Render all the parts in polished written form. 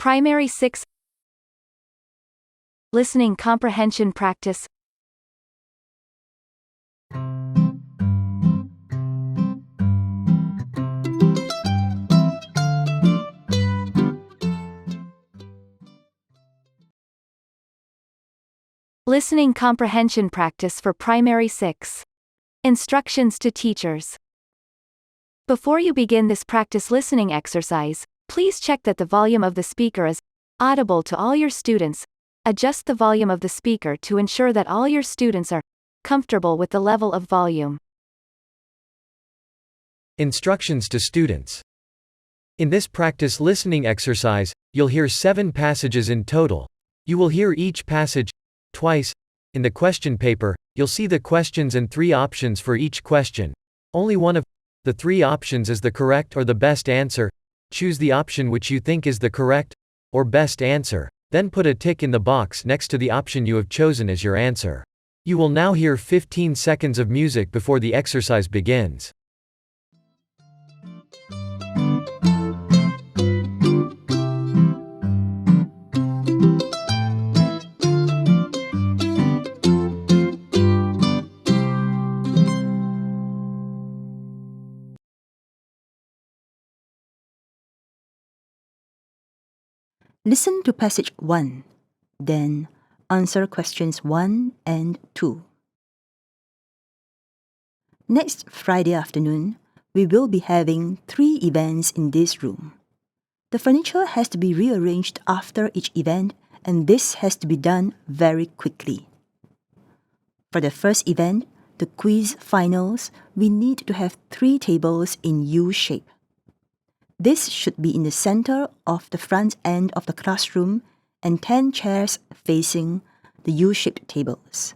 Primary 6 Listening Comprehension Practice. Listening Comprehension Practice for Primary 6. Instructions to teachers. Before you begin this practice listening exercise, please check that the volume of the speaker is audible to all your students. Adjust the volume of the speaker to ensure that all your students are comfortable with the level of volume. Instructions to students. In this practice listening exercise, you'll hear 7 passages in total. You will hear each passage twice. In the question paper, you'll see the questions and 3 options for each question. Only one of the 3 options is the correct or the best answer. Choose the option which you think is the correct or best answer, then put a tick in the box next to the option you have chosen as your answer. You will now hear 15 seconds of music before the exercise begins. Listen to passage 1, then answer questions 1 and 2. Next Friday afternoon, we will be having 3 events in this room. The furniture has to be rearranged after each event, and this has to be done very quickly. For the first event, the quiz finals, we need to have 3 tables in U shape. This should be in the center of the front end of the classroom and 10 chairs facing the U-shaped tables.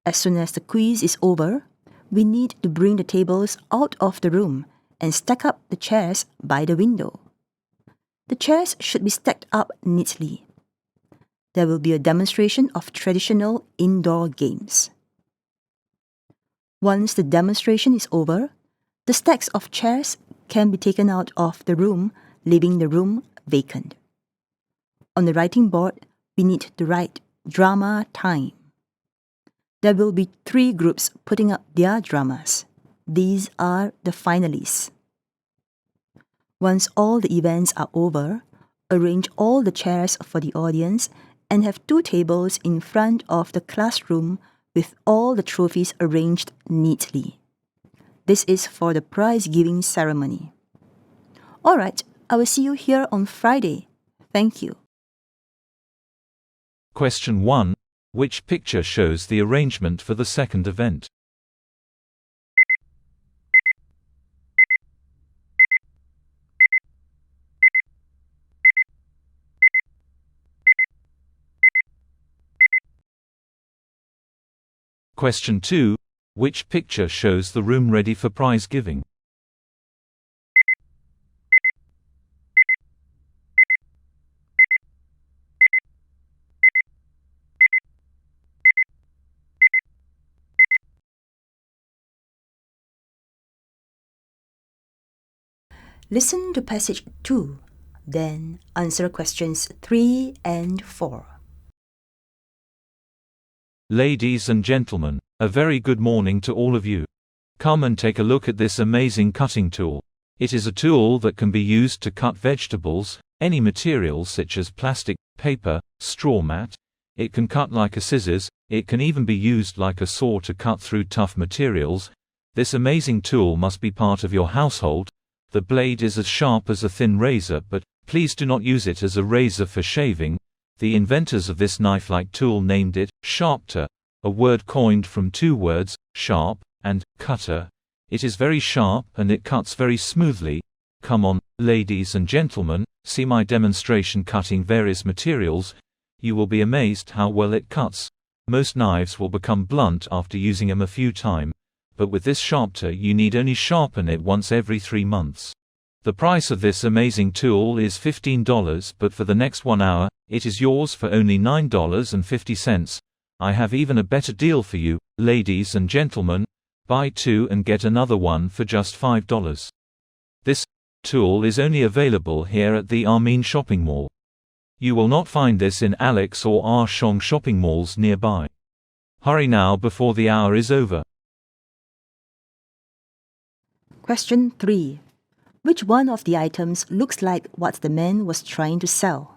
As soon as the quiz is over, we need to bring the tables out of the room and stack up the chairs by the window. The chairs should be stacked up neatly. There will be a demonstration of traditional indoor games. Once the demonstration is over, the stacks of chairs can be taken out of the room, leaving the room vacant. On the writing board, we need to write drama time. There will be 3 groups putting up their dramas. These are the finalists. Once all the events are over, arrange all the chairs for the audience and have 2 tables in front of the classroom with all the trophies arranged neatly. This is for the prize-giving ceremony. All right, I will see you here on Friday. Thank you. Question 1. Which picture shows the arrangement for the second event? Question 2. Which picture shows the room ready for prize giving? Listen to passage 2, then answer questions 3 and 4. Ladies and gentlemen, a very good morning to all of you. Come and take a look at this amazing cutting tool. It is a tool that can be used to cut vegetables, any materials such as plastic, paper, straw mat. It can cut like a scissors. It can even be used like a saw to cut through tough materials. This amazing tool must be part of your household. The blade is as sharp as a thin razor, but please do not use it as a razor for shaving. The inventors of this knife-like tool named it Sharpter, a word coined from 2 words, sharp and cutter. It is very sharp and it cuts very smoothly. Come on, ladies and gentlemen, see my demonstration cutting various materials. You will be amazed how well it cuts. Most knives will become blunt after using them a few times, but with this Sharpter you need only sharpen it once every 3 months. The price of this amazing tool is $15, but for the next 1 hour, it is yours for only $9.50. I have even a better deal for you, ladies and gentlemen. Buy 2 and get another one for just $5. This tool is only available here at the Armin shopping mall. You will not find this in Alex or Ah Shong shopping malls nearby. Hurry now before the hour is over. Question 3. Which one of the items looks like what the man was trying to sell?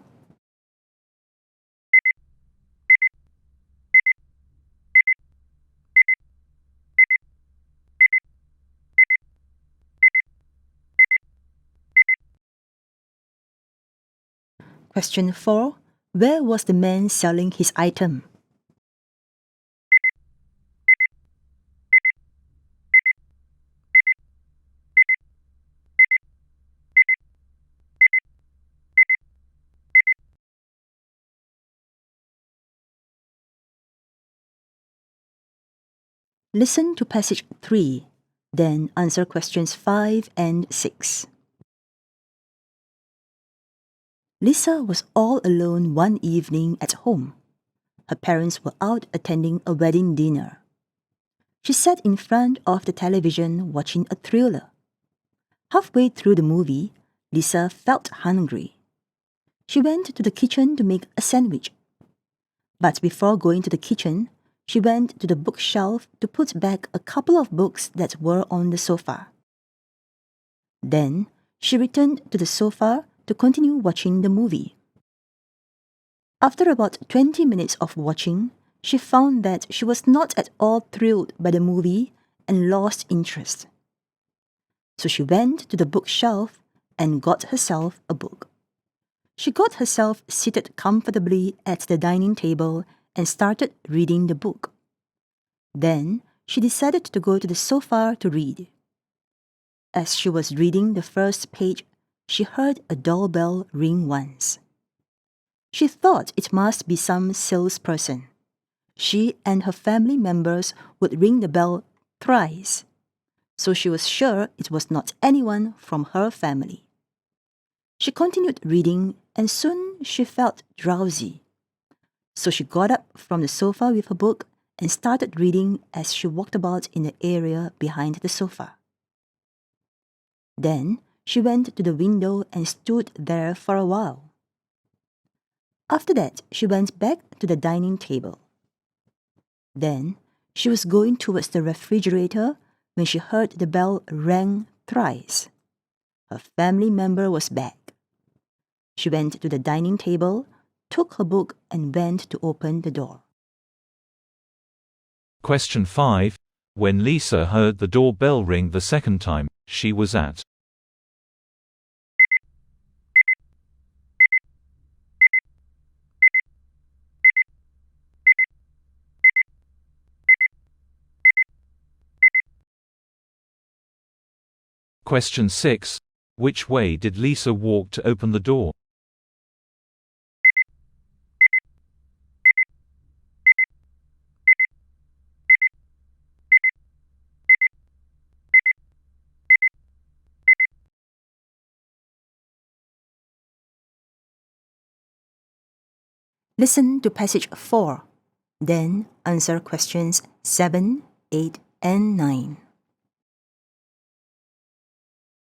Question 4. Where was the man selling his item? Listen to passage 3, then answer questions 5 and 6. Lisa was all alone one evening at home. Her parents were out attending a wedding dinner. She sat in front of the television watching a thriller. Halfway through the movie, Lisa felt hungry. She went to the kitchen to make a sandwich. But before going to the kitchen, she went to the bookshelf to put back a couple of books that were on the sofa. Then, she returned to the sofa to continue watching the movie. After about 20 minutes of watching, she found that she was not at all thrilled by the movie and lost interest. So she went to the bookshelf and got herself a book. She got herself seated comfortably at the dining table and started reading the book. Then, she decided to go to the sofa to read. As she was reading the first page, she heard a doorbell ring once. She thought it must be some salesperson. She and her family members would ring the bell thrice, so she was sure it was not anyone from her family. She continued reading and soon she felt drowsy. So she got up from the sofa with her book and started reading as she walked about in the area behind the sofa. Then she went to the window and stood there for a while. After that, she went back to the dining table. Then she was going towards the refrigerator when she heard the bell ring thrice. Her family member was back. She went to the dining table, took her book, and went to open the door. Question 5. When Lisa heard the doorbell ring the second time, she was at. Question 6. Which way did Lisa walk to open the door? Listen to passage 4, then answer questions 7, 8, and 9.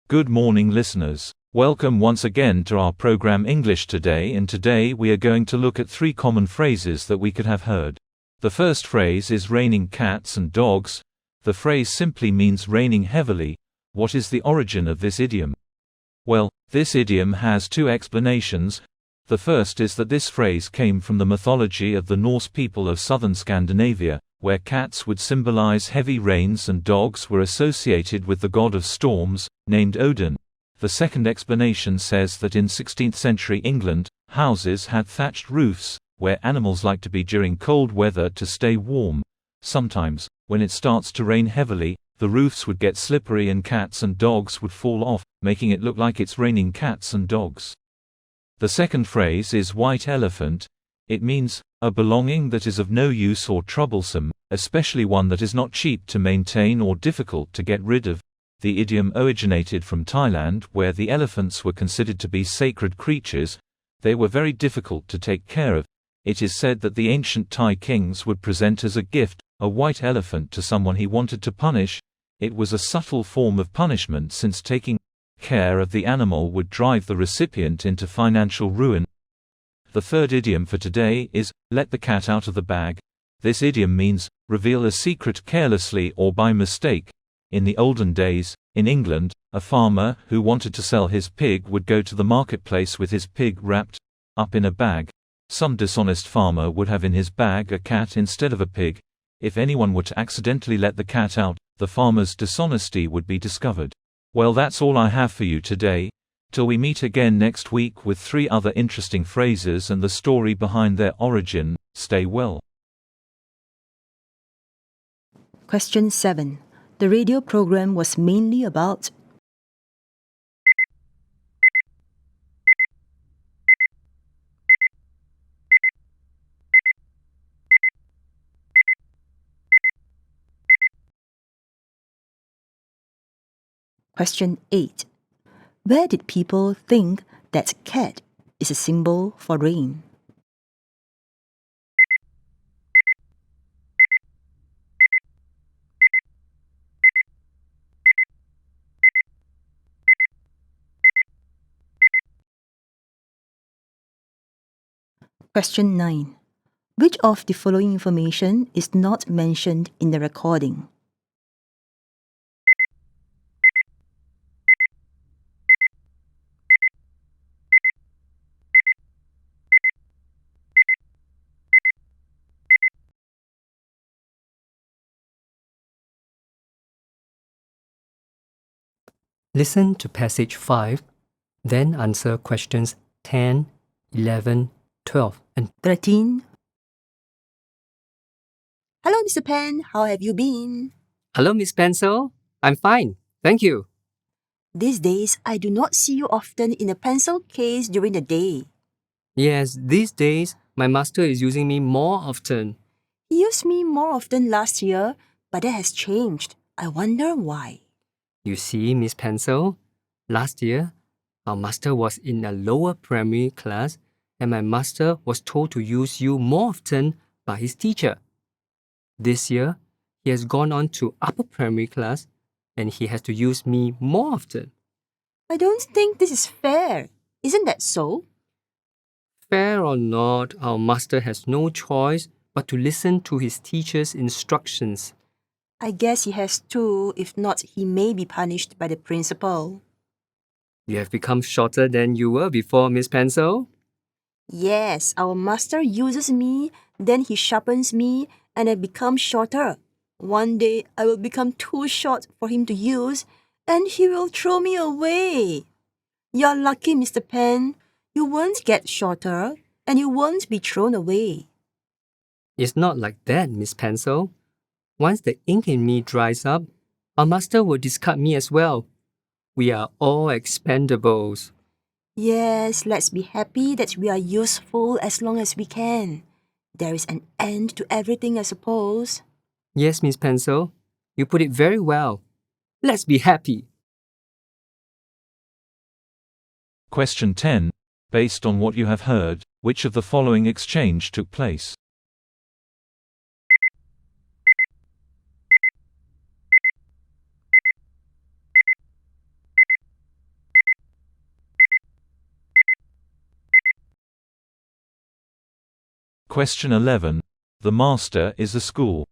Good morning, listeners. Welcome once again to our program English Today, and today we are going to look at 3 common phrases that we could have heard. The first phrase is raining cats and dogs. The phrase simply means raining heavily. What is the origin of this idiom? Well, this idiom has 2 explanations. The first is that this phrase came from the mythology of the Norse people of southern Scandinavia, where cats would symbolize heavy rains and dogs were associated with the god of storms, named Odin. The second explanation says that in 16th century England, houses had thatched roofs, where animals like to be during cold weather to stay warm. Sometimes, when it starts to rain heavily, the roofs would get slippery and cats and dogs would fall off, making it look like it's raining cats and dogs. The second phrase is white elephant. It means a belonging that is of no use or troublesome, especially one that is not cheap to maintain or difficult to get rid of. The idiom originated from Thailand, where the elephants were considered to be sacred creatures. They were very difficult to take care of. It is said that the ancient Thai kings would present as a gift a white elephant to someone he wanted to punish. It was a subtle form of punishment, since taking care of the animal would drive the recipient into financial ruin. The third idiom for today is, let the cat out of the bag. This idiom means, reveal a secret carelessly or by mistake. In the olden days, in England, a farmer who wanted to sell his pig would go to the marketplace with his pig wrapped up in a bag. Some dishonest farmer would have in his bag a cat instead of a pig. If anyone were to accidentally let the cat out, the farmer's dishonesty would be discovered. Well, that's all I have for you today. Till we meet again next week with 3 other interesting phrases and the story behind their origin, stay well. Question 7. The radio program was mainly about. Question 8. Where did people think that cat is a symbol for rain? Question 9. Which of the following information is not mentioned in the recording? Listen to passage 5, then answer questions 10, 11, 12, and 13. Hello, Mr. Pen. How have you been? Hello, Miss Pencil. I'm fine, thank you. These days, I do not see you often in a pencil case during the day. Yes, these days, my master is using me more often. He used me more often last year, but that has changed. I wonder why. You see, Miss Pencil, last year, our master was in a lower primary class and my master was told to use you more often by his teacher. This year, he has gone on to upper primary class and he has to use me more often. I don't think this is fair. Isn't that so? Fair or not, our master has no choice but to listen to his teacher's instructions. I guess he has to. If not, he may be punished by the principal. You have become shorter than you were before, Miss Pencil. Yes, our master uses me, then he sharpens me, and I become shorter. One day, I will become too short for him to use, and he will throw me away. You're lucky, Mr. Pen. You won't get shorter, and you won't be thrown away. It's not like that, Miss Pencil. Once the ink in me dries up, our master will discard me as well. We are all expendables. Yes, let's be happy that we are useful as long as we can. There is an end to everything, I suppose. Yes, Miss Pencil, you put it very well. Let's be happy. Question 10. Based on what you have heard, which of the following exchange took place? Question 11. The master is a school.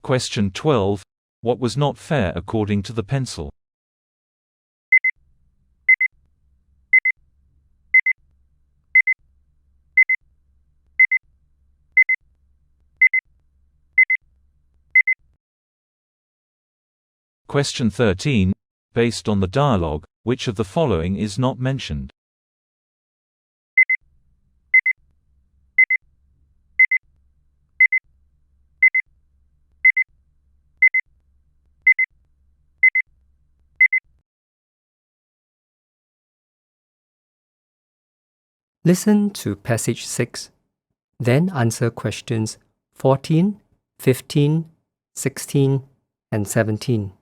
Question 12. What was not fair according to the pencil? Question 13. Based on the dialogue, which of the following is not mentioned? Listen to passage 6, then answer questions 14, 15, 16, and 17.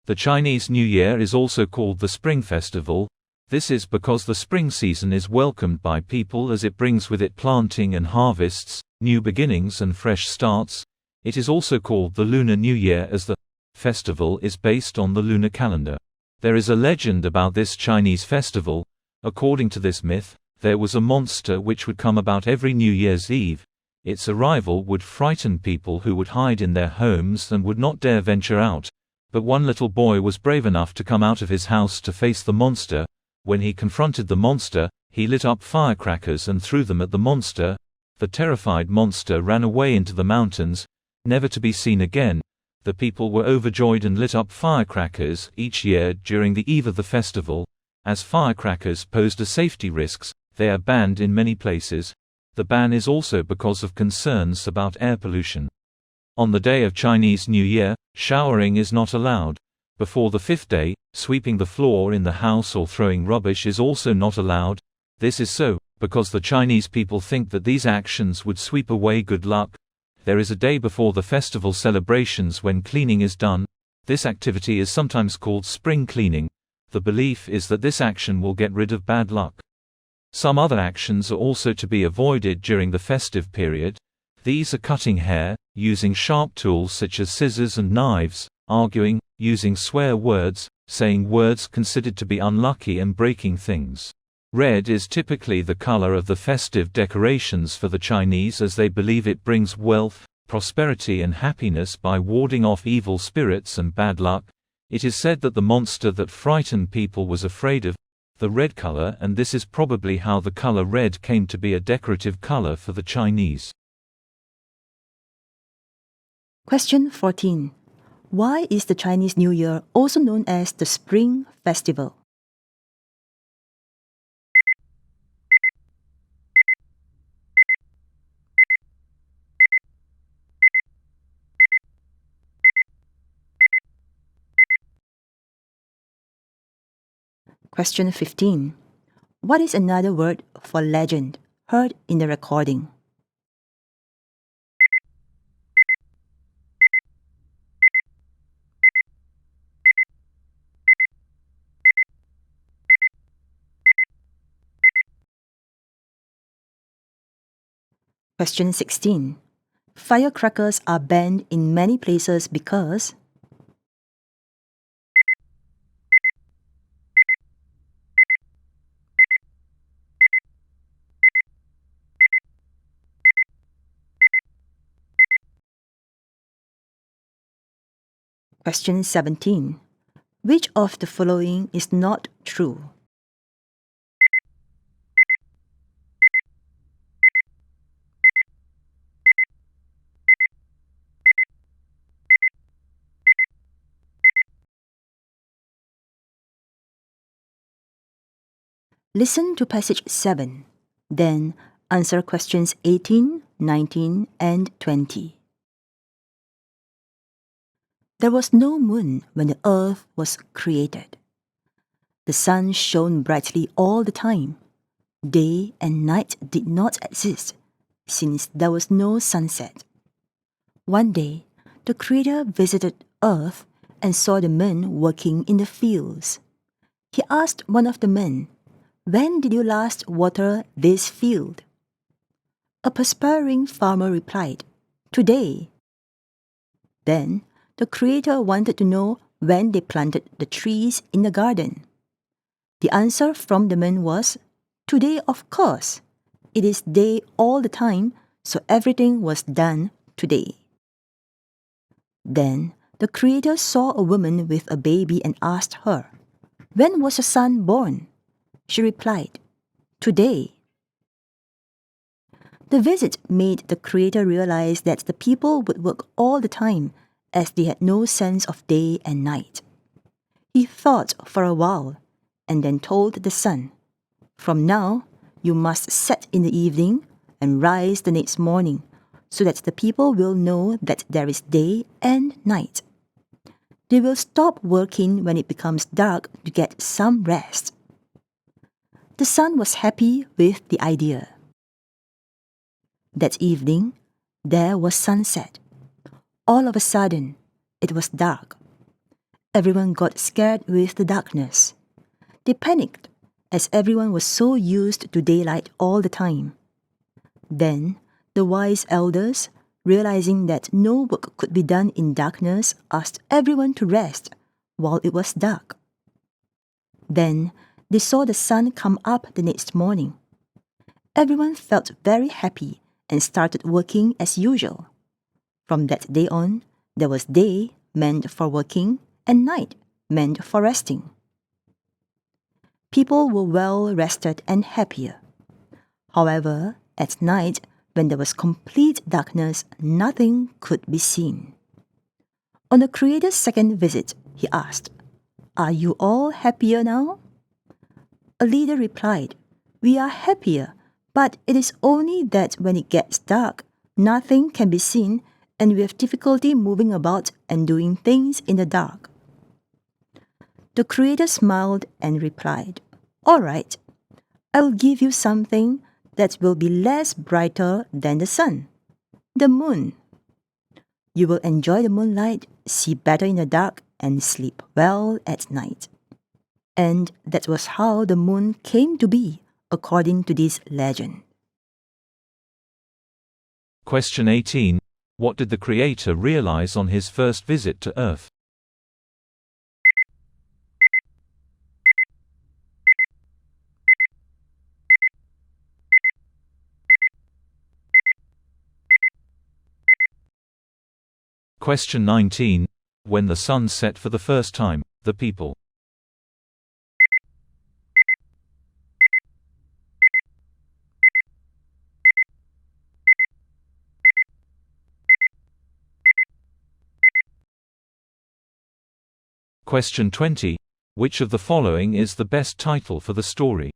The Chinese New Year is also called the Spring Festival. This is because the spring season is welcomed by people as it brings with it planting and harvests, new beginnings and fresh starts. It is also called the Lunar New Year as the festival is based on the lunar calendar. There is a legend about this Chinese festival. According to this myth, there was a monster which would come about every New Year's Eve. Its arrival would frighten people who would hide in their homes and would not dare venture out. But one little boy was brave enough to come out of his house to face the monster. When he confronted the monster, he lit up firecrackers and threw them at the monster. The terrified monster ran away into the mountains, never to be seen again. The people were overjoyed and lit up firecrackers each year during the eve of the festival. As firecrackers posed a safety risks, they are banned in many places. The ban is also because of concerns about air pollution. On the day of Chinese New Year, showering is not allowed. Before the fifth day, sweeping the floor in the house or throwing rubbish is also not allowed. This is so, because the Chinese people think that these actions would sweep away good luck. There is a day before the festival celebrations when cleaning is done. This activity is sometimes called spring cleaning. The belief is that this action will get rid of bad luck. Some other actions are also to be avoided during the festive period. These are cutting hair, using sharp tools such as scissors and knives, arguing, using swear words, saying words considered to be unlucky and breaking things. Red is typically the color of the festive decorations for the Chinese as they believe it brings wealth, prosperity and happiness by warding off evil spirits and bad luck. It is said that the monster that frightened people was afraid of the red color, and this is probably how the color red came to be a decorative color for the Chinese. Question 14. Why is the Chinese New Year also known as the Spring Festival? Question 15. What is another word for legend heard in the recording? Question 16. Firecrackers are banned in many places because. Question 17. Which of the following is not true? Listen to passage 7, then answer questions 18, 19, and 20. There was no moon when the earth was created. The sun shone brightly all the time. Day and night did not exist, since there was no sunset. One day, the Creator visited earth and saw the men working in the fields. He asked one of the men, "When did you last water this field?" A perspiring farmer replied, "Today." Then the Creator wanted to know when they planted the trees in the garden. The answer from the men was, "Today, of course. It is day all the time, so everything was done today." Then the Creator saw a woman with a baby and asked her, "When was your son born?" She replied, "Today." The visit made the Creator realize that the people would work all the time as they had no sense of day and night. He thought for a while and then told the sun, "From now, you must set in the evening and rise the next morning so that the people will know that there is day and night. They will stop working when it becomes dark to get some rest." The sun was happy with the idea. That evening, there was sunset. All of a sudden, it was dark. Everyone got scared with the darkness. They panicked, as everyone was so used to daylight all the time. Then, the wise elders, realizing that no work could be done in darkness, asked everyone to rest while it was dark. Then, they saw the sun come up the next morning. Everyone felt very happy and started working as usual. From that day on, there was day meant for working and night meant for resting. People were well rested and happier. However, at night, when there was complete darkness, nothing could be seen. On the Creator's second visit, he asked, "Are you all happier now?" A leader replied, "We are happier, but it is only that when it gets dark, nothing can be seen and we have difficulty moving about and doing things in the dark." The Creator smiled and replied, "All right, I will give you something that will be less brighter than the sun, the moon. You will enjoy the moonlight, see better in the dark, and sleep well at night." And that was how the moon came to be, according to this legend. Question 18. What did the Creator realize on his first visit to Earth? Question 19. When the sun set for the first time, the people. Question 20. Which of the following is the best title for the story?